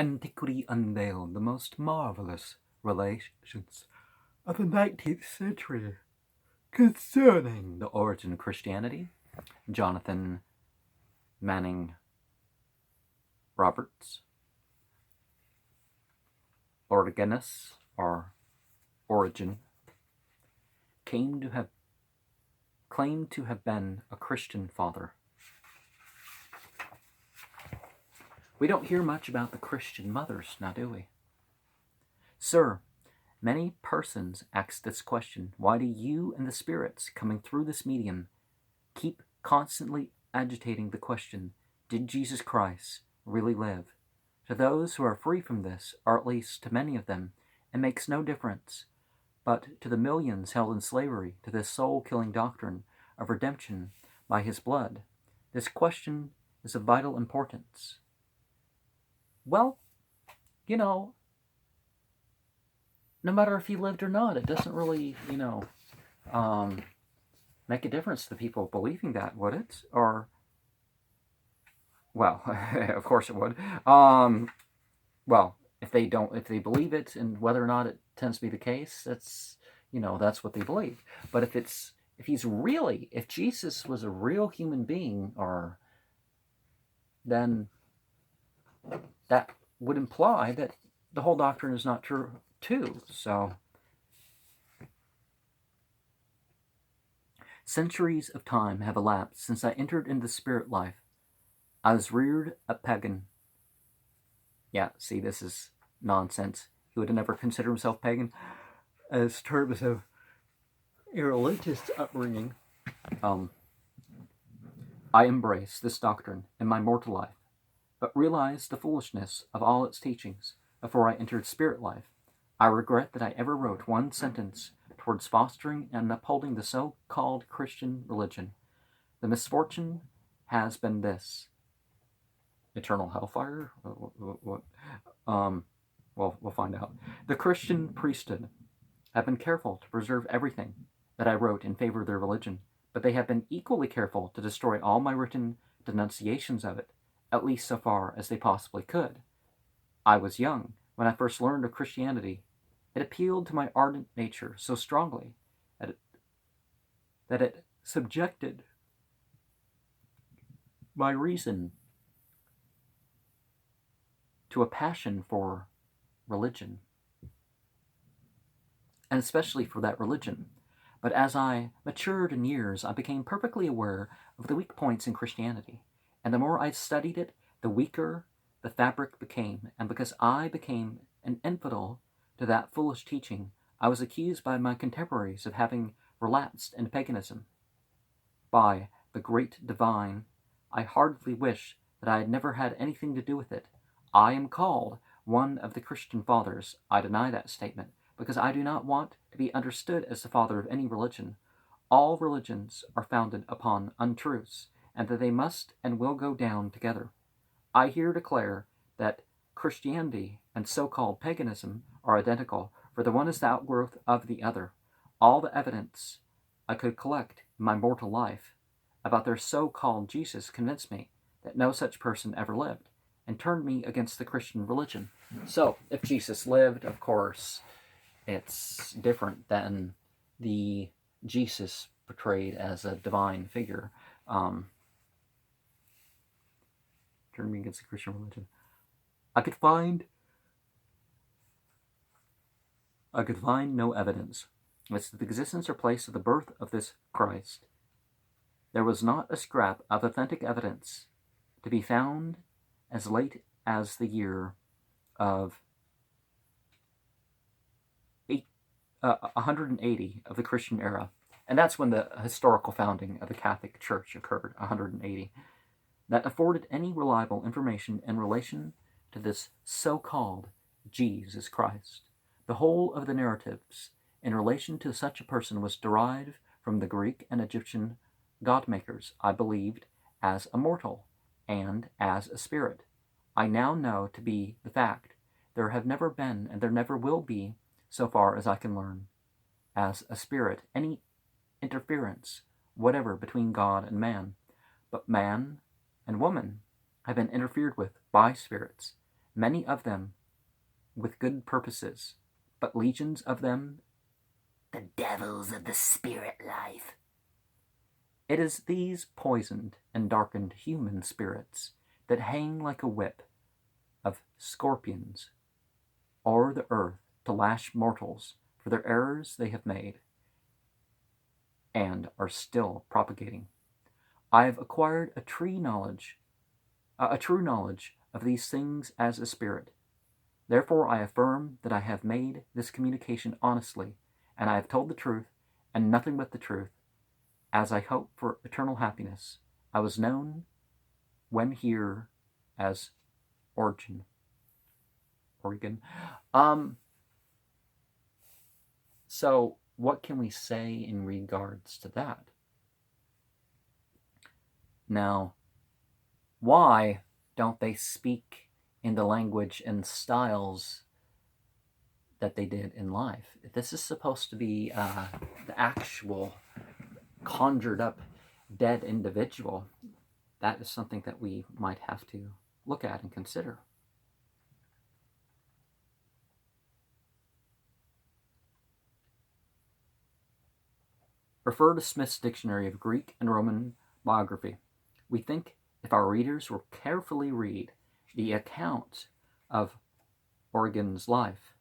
Antiquity Unveiled, the most marvelous revelations of the 19th century concerning the origin of Christianity. Jonathan Manning Roberts, Origenes, or Origen, claimed to have been a Christian father. We don't hear much about the Christian mothers, now do we? Sir, many persons ask this question: why do you and the spirits coming through this medium keep constantly agitating the question, did Jesus Christ really live? To those who are free from this, or at least to many of them, it makes no difference. But to the millions held in slavery to this soul-killing doctrine of redemption by his blood, this question is of vital importance. Well, no matter if he lived or not, it doesn't really, make a difference to people believing that, would it? Or, well, of course it would. Well, if they believe it, and whether or not it tends to be the case, that's what they believe. But if Jesus was a real human being, then that would imply that the whole doctrine is not true too. So, centuries of time have elapsed since I entered into spirit life. I was reared a pagan. Yeah, see, this is nonsense. He would have never considered himself pagan as terms of a religious upbringing. I embrace this doctrine in my mortal life, but realized the foolishness of all its teachings before I entered spirit life. I regret that I ever wrote one sentence towards fostering and upholding the so-called Christian religion. The misfortune has been this. Eternal hellfire? What? Well, we'll find out. The Christian priesthood have been careful to preserve everything that I wrote in favor of their religion, but they have been equally careful to destroy all my written denunciations of it, at least so far as they possibly could. I was young when I first learned of Christianity. It appealed to my ardent nature so strongly that it subjected my reason to a passion for religion, and especially for that religion. But as I matured in years, I became perfectly aware of the weak points in Christianity, and the more I studied it, the weaker the fabric became, and because I became an infidel to that foolish teaching, I was accused by my contemporaries of having relapsed into paganism. By the great divine, I heartily wish that I had never had anything to do with it. I am called one of the Christian fathers. I deny that statement, because I do not want to be understood as the father of any religion. All religions are founded upon untruths, and that they must and will go down together. I here declare that Christianity and so-called paganism are identical, for the one is the outgrowth of the other. All the evidence I could collect in my mortal life about their so-called Jesus convinced me that no such person ever lived, and turned me against the Christian religion. So, if Jesus lived, of course, it's different than the Jesus portrayed as a divine figure. Turned me against the Christian religion. I could find no evidence as to the existence or place of the birth of this Christ. There was not a scrap of authentic evidence to be found as late as the year of 180 of the Christian era. And that's when the historical founding of the Catholic Church occurred, 180. That afforded any reliable information in relation to this so-called Jesus Christ. The whole of the narratives in relation to such a person was derived from the Greek and Egyptian god-makers, I believed, as a mortal and as a spirit. I now know to be the fact. There have never been, and there never will be, so far as I can learn, as a spirit, any interference whatever between God and man. But man and woman have been interfered with by spirits, many of them with good purposes, but legions of them, the devils of the spirit life. It is these poisoned and darkened human spirits that hang like a whip of scorpions o'er the earth to lash mortals for their errors they have made and are still propagating. I have acquired a true knowledge of these things as a spirit. Therefore I affirm that I have made this communication honestly, and I have told the truth, and nothing but the truth, as I hope for eternal happiness. I was known when here as Origen. So what can we say in regards to that? Now, why don't they speak in the language and styles that they did in life? If this is supposed to be the actual conjured up dead individual, that is something that we might have to look at and consider. Refer to Smith's Dictionary of Greek and Roman Biography. We think if our readers will carefully read the account of Origen's life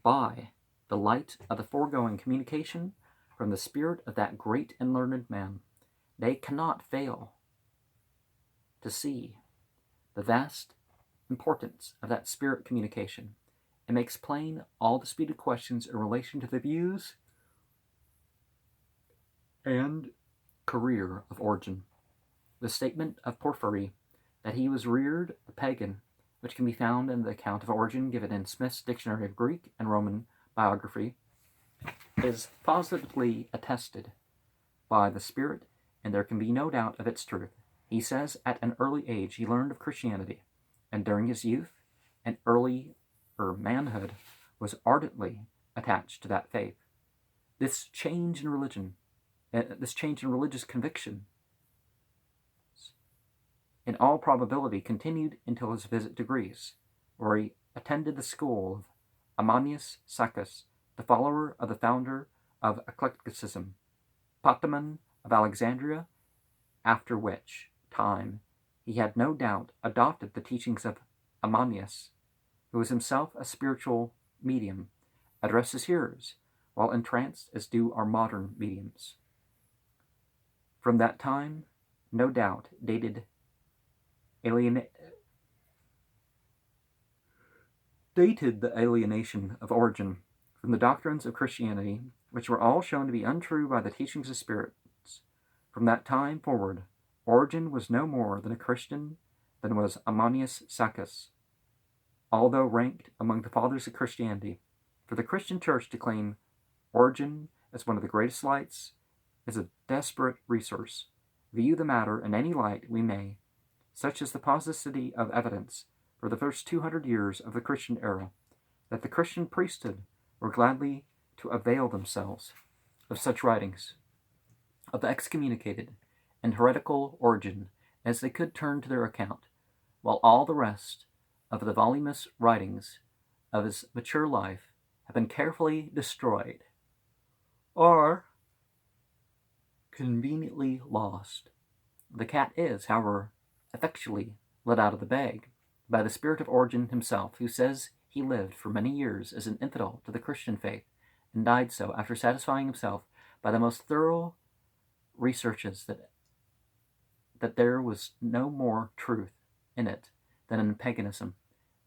by the light of the foregoing communication from the spirit of that great and learned man, they cannot fail to see the vast importance of that spirit communication. It makes plain all disputed questions in relation to the views and career of Origen. The statement of Porphyry that he was reared a pagan, which can be found in the account of Origen given in Smith's Dictionary of Greek and Roman Biography, is positively attested by the Spirit, and there can be no doubt of its truth. He says at an early age he learned of Christianity, and during his youth and early manhood was ardently attached to that faith. This change in religious conviction, in all probability continued until his visit to Greece, where he attended the school of Ammonius Saccas, the follower of the founder of eclecticism, Potamon of Alexandria, after which time he had no doubt adopted the teachings of Ammonius, who was himself a spiritual medium, addressed his hearers, while entranced as do our modern mediums. From that time, no doubt, dated the alienation of Origen from the doctrines of Christianity, which were all shown to be untrue by the teachings of spirits. From that time forward, Origen was no more than a Christian than was Ammonius Saccas, although ranked among the fathers of Christianity. For the Christian Church to claim Origen as one of the greatest lights is a desperate resource. View the matter in any light we may, such as the paucity of evidence for the first 200 years of the Christian era, that the Christian priesthood were gladly to avail themselves of such writings of the excommunicated and heretical Origen as they could turn to their account, while all the rest of the voluminous writings of his mature life have been carefully destroyed or conveniently lost. The cat is, however, effectually let out of the bag by the spirit of Origen himself, who says he lived for many years as an infidel to the Christian faith, and died so after satisfying himself by the most thorough researches that there was no more truth in it than in paganism,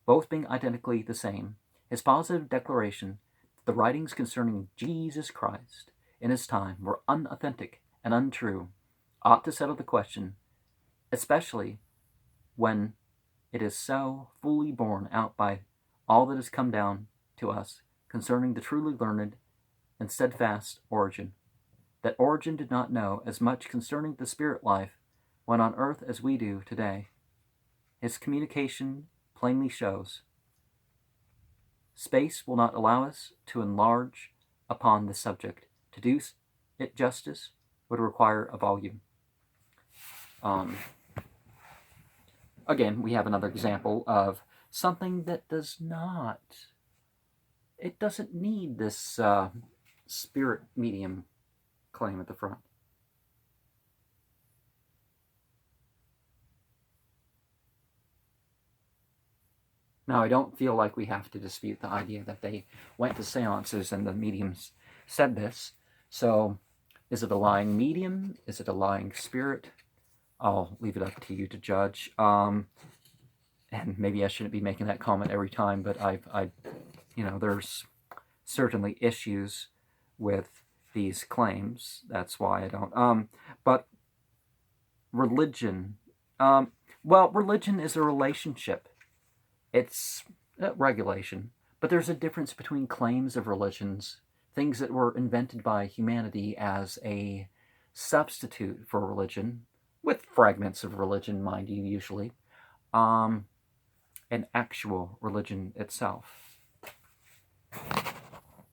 both being identically the same. His positive declaration that the writings concerning Jesus Christ in his time were unauthentic and untrue ought to settle the question, especially when it is so fully borne out by all that has come down to us concerning the truly learned and steadfast Origen, that Origen did not know as much concerning the spirit life when on earth as we do today. His communication plainly shows. Space will not allow us to enlarge upon this subject. To do it justice would require a volume. Again, we have another example of something that does not. It doesn't need this spirit medium claim at the front. Now, I don't feel like we have to dispute the idea that they went to seances and the mediums said this. So, is it a lying medium? Is it a lying spirit? I'll leave it up to you to judge. And maybe I shouldn't be making that comment every time, but there's certainly issues with these claims. That's why I don't. But religion, religion is a relationship. It's regulation, but there's a difference between claims of religions, things that were invented by humanity as a substitute for religion, with fragments of religion, mind you, usually, and actual religion itself.